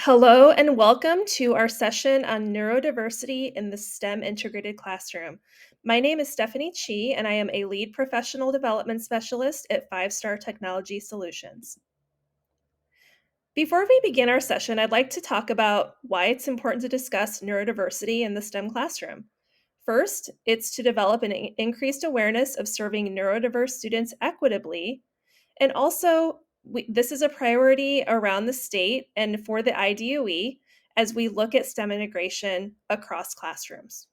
Hello and welcome to our session on neurodiversity in the STEM integrated classroom. My name is Stephanie Chi, and I am a lead professional development specialist at Five Star Technology Solutions. Before we begin our session, I'd like to talk about why it's important to discuss neurodiversity in the STEM classroom. First, it's to develop an increased awareness of serving neurodiverse students equitably. And also, this is a priority around the state and for the IDOE as we look at STEM integration across classrooms.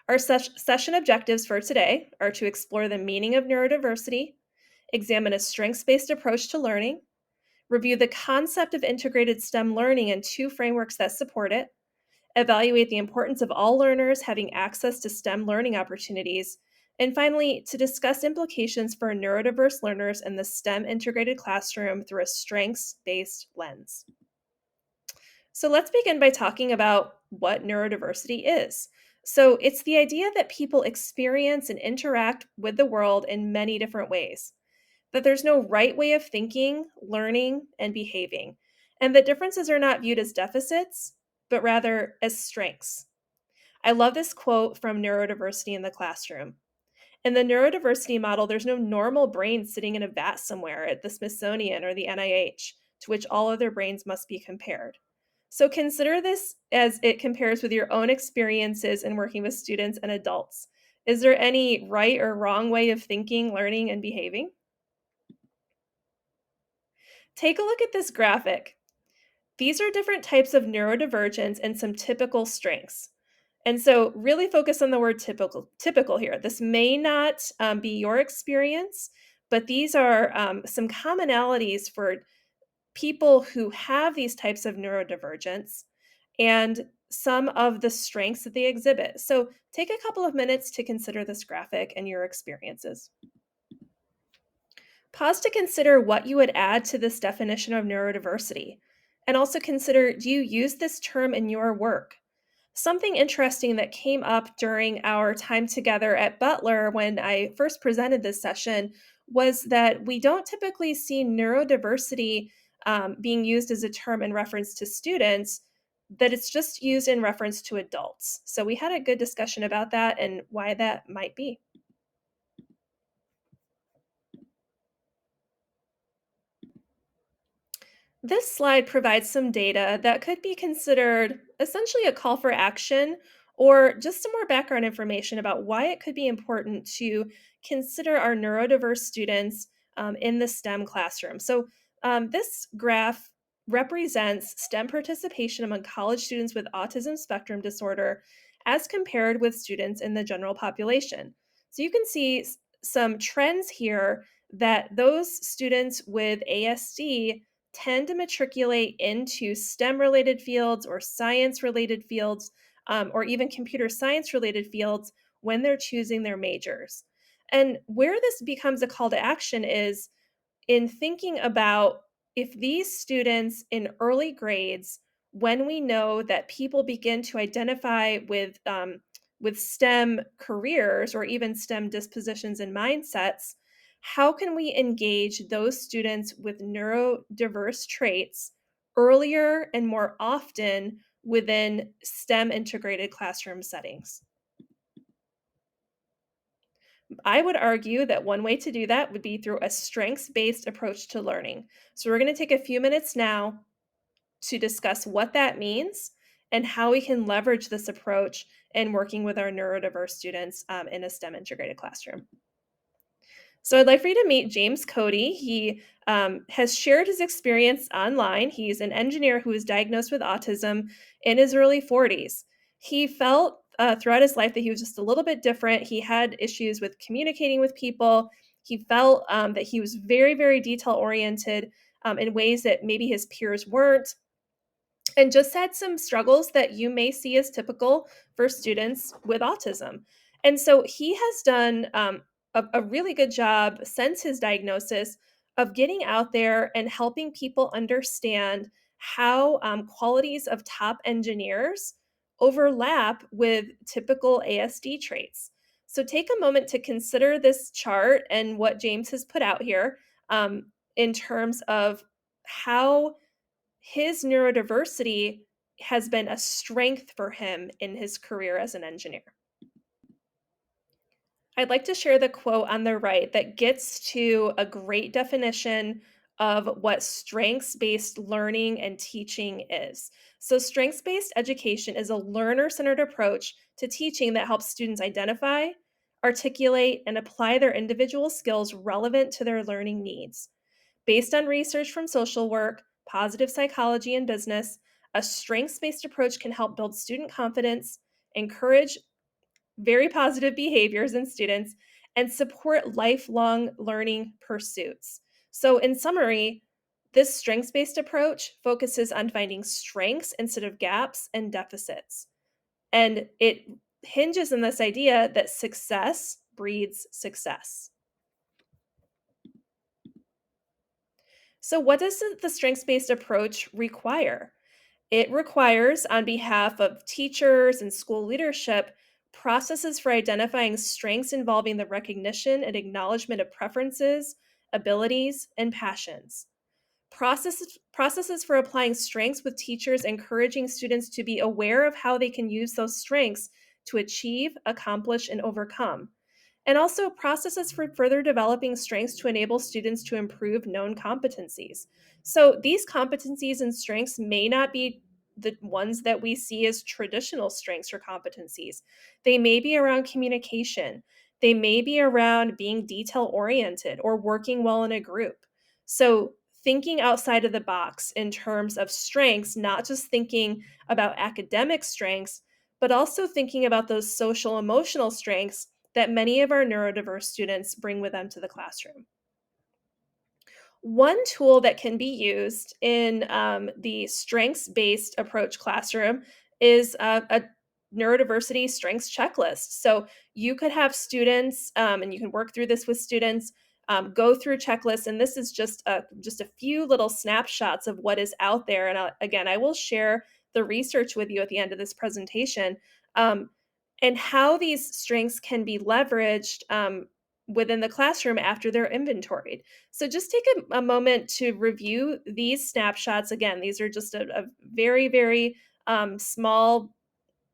Our session objectives for today are to explore the meaning of neurodiversity, examine a strengths based approach to learning, review the concept of integrated STEM learning and two frameworks that support it, evaluate the importance of all learners having access to STEM learning opportunities, and finally, to discuss implications for neurodiverse learners in the STEM integrated classroom through a strengths-based lens. So let's begin by talking about what neurodiversity is. So it's the idea that people experience and interact with the world in many different ways, that there's no right way of thinking, learning, and behaving, and that differences are not viewed as deficits, but rather as strengths. I love this quote from Neurodiversity in the Classroom. In the neurodiversity model, there's no normal brain sitting in a vat somewhere at the Smithsonian or the NIH to which all other brains must be compared. So consider this as it compares with your own experiences in working with students and adults. Is there any right or wrong way of thinking, learning, and behaving? Take a look at this graphic. These are different types of neurodivergence and some typical strengths. And so really focus on the word typical here. This may not be your experience, but these are some commonalities for people who have these types of neurodivergence and some of the strengths that they exhibit. So take a couple of minutes to consider this graphic and your experiences. Pause to consider what you would add to this definition of neurodiversity. And also consider, do you use this term in your work? Something interesting that came up during our time together at Butler when I first presented this session was that we don't typically see neurodiversity being used as a term in reference to students, that it's just used in reference to adults. So we had a good discussion about that and why that might be. This slide provides some data that could be considered essentially a call for action or just some more background information about why it could be important to consider our neurodiverse students in the STEM classroom. So, this graph represents STEM participation among college students with autism spectrum disorder as compared with students in the general population. So, you can see some trends here that those students with ASD tend to matriculate into STEM related fields or science related fields, or even computer science related fields when they're choosing their majors. And where this becomes a call to action is in thinking about if these students in early grades, when we know that people begin to identify with STEM careers or even STEM dispositions and mindsets, how can we engage those students with neurodiverse traits earlier and more often within STEM integrated classroom settings? I would argue that one way to do that would be through a strengths based approach to learning. So, we're going to take a few minutes now to discuss what that means and how we can leverage this approach in working with our neurodiverse students in a STEM integrated classroom. So, I'd like for you to meet James Cody. He has shared his experience online. He's an engineer who was diagnosed with autism in his early 40s. He felt throughout his life that he was just a little bit different. He had issues with communicating with people. He felt that he was very, very detail oriented in ways that maybe his peers weren't, and just had some struggles that you may see as typical for students with autism. And so he has done a really good job since his diagnosis of getting out there and helping people understand how qualities of top engineers overlap with typical ASD traits. So take a moment to consider this chart and what James has put out here in terms of how his neurodiversity has been a strength for him in his career as an engineer. I'd like to share the quote on the right that gets to a great definition of what strengths based learning and teaching is. So, strengths based education is a learner centered approach to teaching that helps students identify, articulate, and apply their individual skills relevant to their learning needs. Based on research from social work, positive psychology, and business, a strengths based approach can help build student confidence, encourage very positive behaviors in students, and support lifelong learning pursuits. So, in summary, this strengths based approach focuses on finding strengths instead of gaps and deficits. And it hinges on this idea that success breeds success. So, what does the strengths based approach require? It requires, on behalf of teachers and school leadership, processes for identifying strengths involving the recognition and acknowledgement of preferences, abilities, and passions. Processes for applying strengths with teachers, encouraging students to be aware of how they can use those strengths to achieve, accomplish, and overcome, and also processes for further developing strengths to enable students to improve known competencies. So these competencies and strengths may not be the ones that we see as traditional strengths or competencies. They may be around communication. They may be around being detail oriented or working well in a group. So thinking outside of the box in terms of strengths, not just thinking about academic strengths, but also thinking about those social emotional strengths that many of our neurodiverse students bring with them to the classroom. One tool that can be used in the strengths based approach classroom is a neurodiversity strengths checklist. So you could have students, and you can work through this with students. Go through checklists, and this is just a few little snapshots of what is out there. And again, I will share the research with you at the end of this presentation, um, and how these strengths can be leveraged within the classroom after they're inventoried. So just take a moment to review these snapshots. Again, these are just a very, very small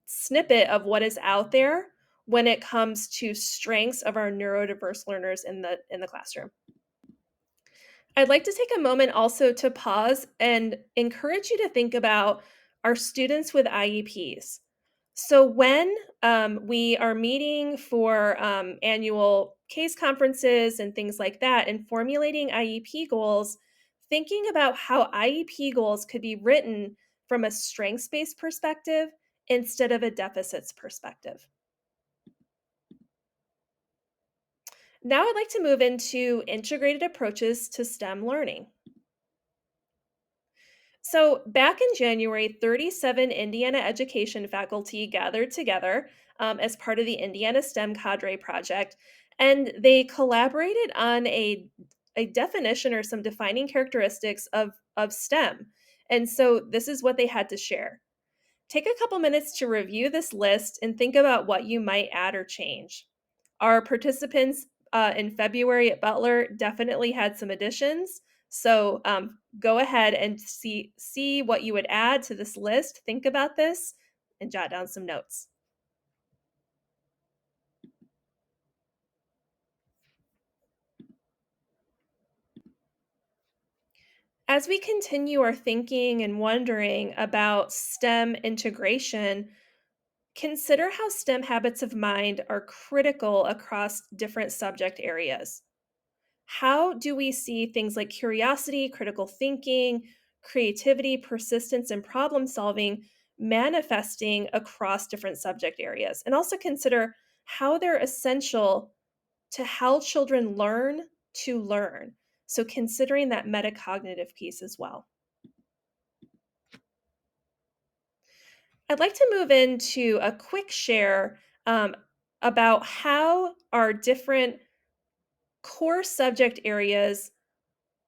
snippet of what is out there when it comes to strengths of our neurodiverse learners in the classroom. I'd like to take a moment also to pause and encourage you to think about our students with IEPs. So, when we are meeting for annual case conferences and things like that, and formulating IEP goals, thinking about how IEP goals could be written from a strengths based perspective instead of a deficits perspective. Now, I'd like to move into integrated approaches to STEM learning. So, back in January, 37 Indiana education faculty gathered together as part of the Indiana STEM Cadre project, and they collaborated on a definition or some defining characteristics of STEM. And so, this is what they had to share. Take a couple minutes to review this list and think about what you might add or change. Our participants in February at Butler definitely had some additions. So go ahead and see what you would add to this list. Think about this and jot down some notes. As we continue our thinking and wondering about STEM integration, consider how STEM habits of mind are critical across different subject areas. How do we see things like curiosity, critical thinking, creativity, persistence, and problem solving manifesting across different subject areas? And also consider how they're essential to how children learn to learn. So, considering that metacognitive piece as well. I'd like to move into a quick share about how our different core subject areas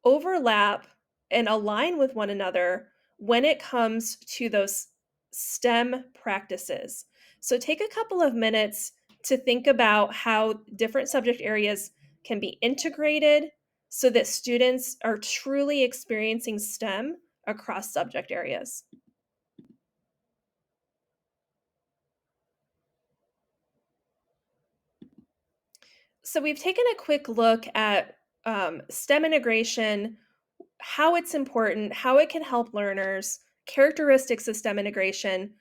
overlap and align with one another when it comes to those STEM practices. So take a couple of minutes to think about how different subject areas can be integrated so that students are truly experiencing STEM across subject areas. So we've taken a quick look at STEM integration, how it's important, how it can help learners, characteristics of STEM integration.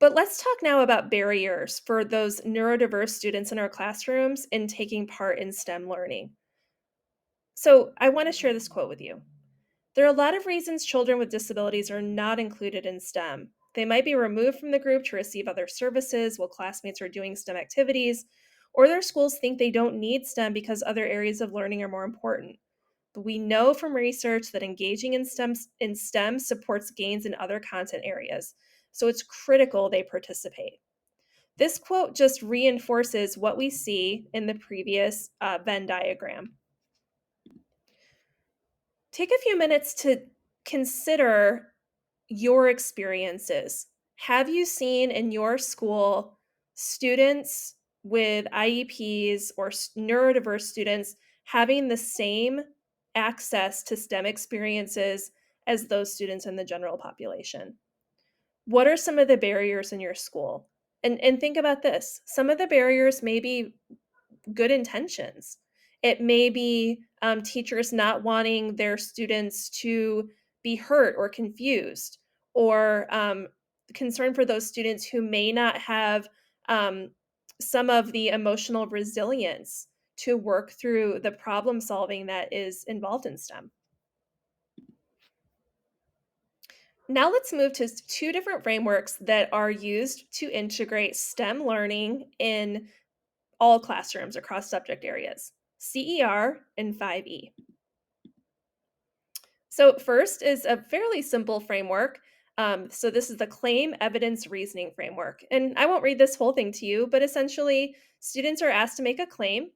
But let's talk now about barriers for those neurodiverse students in our classrooms in taking part in STEM learning. So I want to share this quote with you. There are a lot of reasons children with disabilities are not included in STEM. They might be removed from the group to receive other services while classmates are doing STEM activities, or their schools think they don't need STEM because other areas of learning are more important. But we know from research that engaging in STEM supports gains in other content areas, so it's critical they participate. This quote just reinforces what we see in the previous Venn diagram. Take a few minutes to consider your experiences. Have you seen in your school students with IEPs or neurodiverse students having the same access to STEM experiences as those students in the general population? What are some of the barriers in your school? And think about this. Some of the barriers may be good intentions. It may be teachers not wanting their students to be hurt or confused, or concern for those students who may not have um, some of the emotional resilience to work through the problem solving that is involved in STEM. Now let's move to two different frameworks that are used to integrate STEM learning in all classrooms across subject areas: CER and 5E. So, first is a fairly simple framework. So, this is the claim evidence reasoning framework. And I won't read this whole thing to you, but essentially, students are asked to make a claim.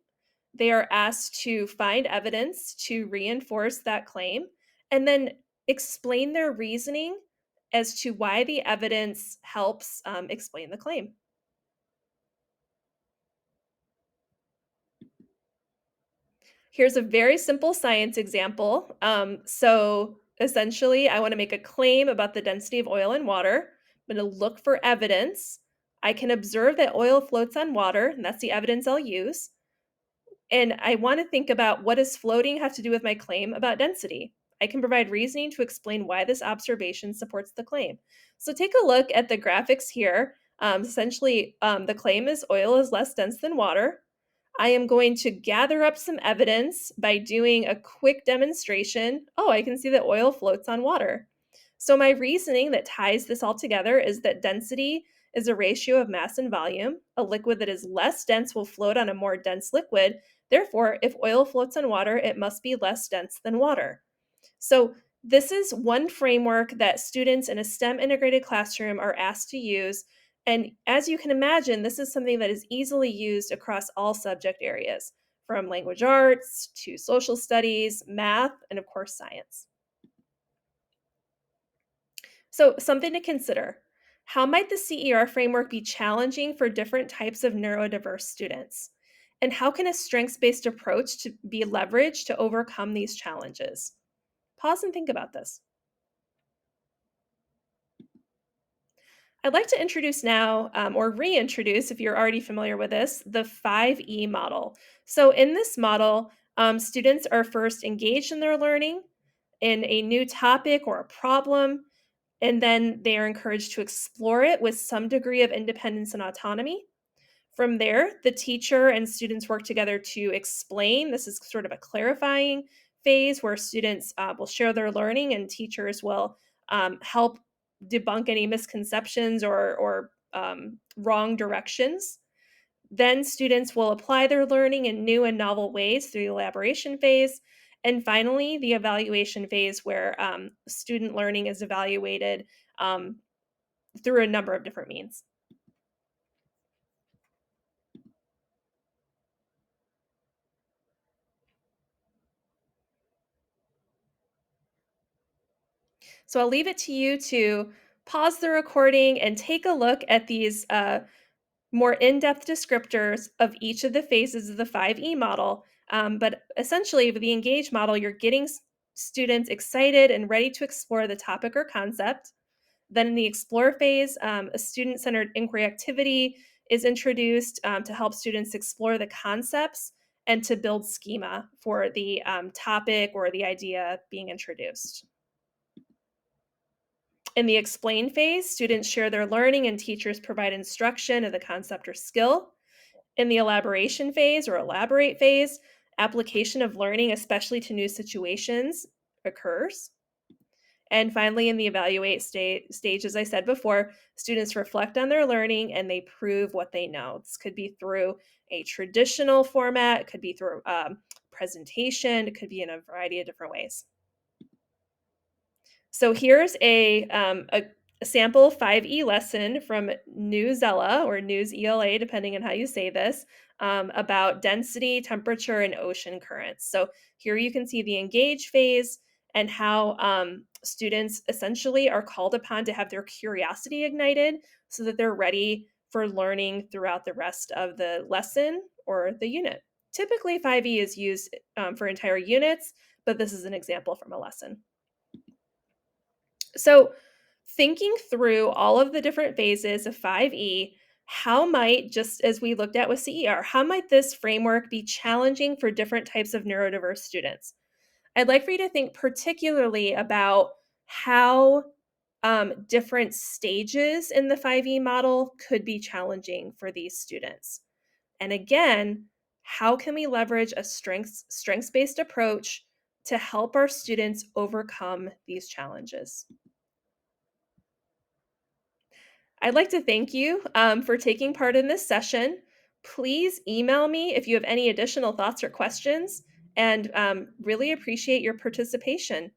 They are asked to find evidence to reinforce that claim and then explain their reasoning as to why the evidence helps explain the claim. Here's a very simple science example. So essentially, I want to make a claim about the density of oil in water. I'm going to look for evidence. I can observe that oil floats on water, and that's the evidence I'll use. And I want to think about, what does floating have to do with my claim about density? I can provide reasoning to explain why this observation supports the claim. So take a look at the graphics here. Essentially, the claim is oil is less dense than water. I am going to gather up some evidence by doing a quick demonstration. Oh, I can see that oil floats on water. So my reasoning that ties this all together is that density is a ratio of mass and volume. A liquid that is less dense will float on a more dense liquid. Therefore, if oil floats on water, it must be less dense than water. So this is one framework that students in a STEM integrated classroom are asked to use. And as you can imagine, this is something that is easily used across all subject areas, from language arts to social studies, math, and of course, science. So, something to consider. How might the CER framework be challenging for different types of neurodiverse students? And how can a strengths based approach to be leveraged to overcome these challenges? Pause and think about this. I'd like to introduce now, or reintroduce if you're already familiar with this, the 5E model. So, in this model, students are first engaged in their learning in a new topic or a problem, and then they are encouraged to explore it with some degree of independence and autonomy. From there, the teacher and students work together to explain. This is sort of a clarifying phase where students will share their learning and teachers will help debunk any misconceptions or wrong directions. Then students will apply their learning in new and novel ways through the elaboration phase. And finally, the evaluation phase, where student learning is evaluated um, through a number of different means. So I'll leave it to you to pause the recording and take a look at these more in depth descriptors of each of the phases of the 5E model. But essentially, with the engage model, you're getting students excited and ready to explore the topic or concept. Then in the explore phase, a student-centered inquiry activity is introduced to help students explore the concepts and to build schema for the topic or the idea being introduced. In the explain phase, students share their learning and teachers provide instruction of the concept or skill. In the elaboration phase or elaborate phase, application of learning, especially to new situations, occurs. And finally, in the evaluate stage, as I said before, students reflect on their learning and they prove what they know. This could be through a traditional format, it could be through presentation, it could be in a variety of different ways. So here's a sample 5E lesson from Newsela or News ELA, depending on how you say this, about density, temperature, and ocean currents. So here you can see the engage phase and how students essentially are called upon to have their curiosity ignited so that they're ready for learning throughout the rest of the lesson or the unit. Typically, 5E is used for entire units, but this is an example from a lesson. So, thinking through all of the different phases of 5E, how might, just as we looked at with CER, how might this framework be challenging for different types of neurodiverse students? I'd like for you to think particularly about how different stages in the 5E model could be challenging for these students. And again, how can we leverage a strengths-based approach to help our students overcome these challenges? I'd like to thank you for taking part in this session. Please email me if you have any additional thoughts or questions, and really appreciate your participation.